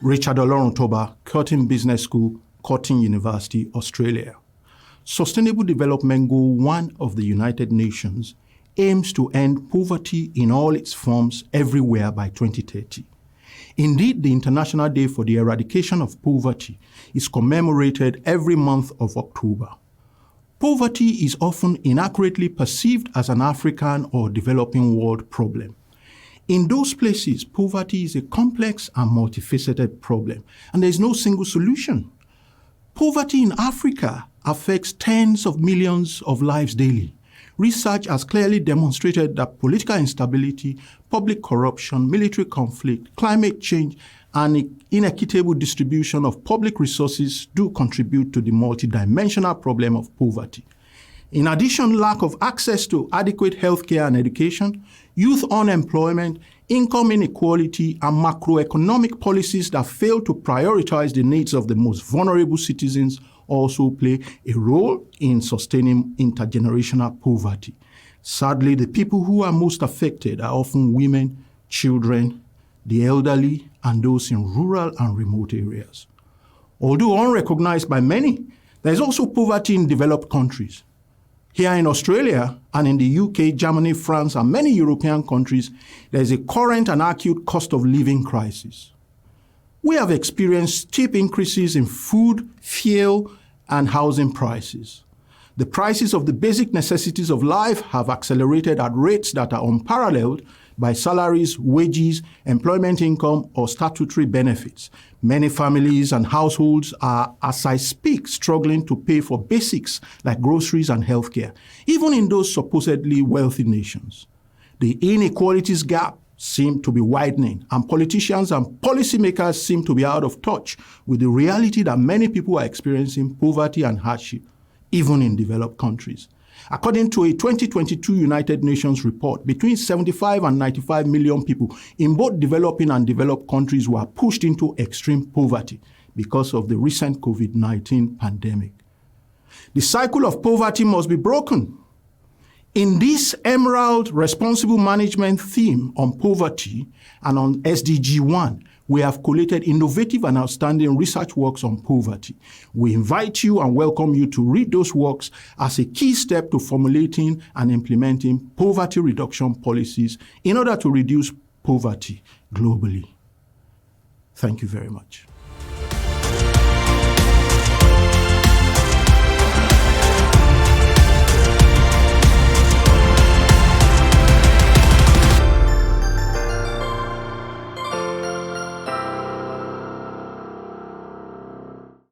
Richard Oloruntoba, Curtin Business School, Curtin University, Australia. Sustainable Development Goal 1 of the United Nations aims to end poverty in all its forms everywhere by 2030. Indeed, the International Day for the Eradication of Poverty is commemorated every month of October. Poverty is often inaccurately perceived as an African or developing world problem. In those places, poverty is a complex and multifaceted problem, and there is no single solution. Poverty in Africa affects tens of millions of lives daily. Research has clearly demonstrated that political instability, public corruption, military conflict, climate change, and inequitable distribution of public resources do contribute to the multidimensional problem of poverty. In addition, lack of access to adequate healthcare and education, youth unemployment, income inequality, and macroeconomic policies that fail to prioritize the needs of the most vulnerable citizens also play a role in sustaining intergenerational poverty. Sadly, the people who are most affected are often women, children, the elderly, and those in rural and remote areas. Although unrecognized by many, there is also poverty in developed countries. Here in Australia and in the UK, Germany, France, and many European countries, there is a current and acute cost of living crisis. We have experienced steep increases in food, fuel, and housing prices. The prices of the basic necessities of life have accelerated at rates that are unparalleled by salaries, wages, employment income, or statutory benefits. Many families and households are, as I speak, struggling to pay for basics like groceries and healthcare, even in those supposedly wealthy nations. The inequalities gap seem to be widening, and politicians and policymakers seem to be out of touch with the reality that many people are experiencing poverty and hardship, even in developed countries. According to a 2022 United Nations report, between 75 and 95 million people in both developing and developed countries were pushed into extreme poverty because of the recent COVID-19 pandemic. The cycle of poverty must be broken. In this Emerald Responsible Management theme on poverty and on SDG 1, we have collated innovative and outstanding research works on poverty. We invite you and welcome you to read those works as a key step to formulating and implementing poverty reduction policies in order to reduce poverty globally. Thank you very much.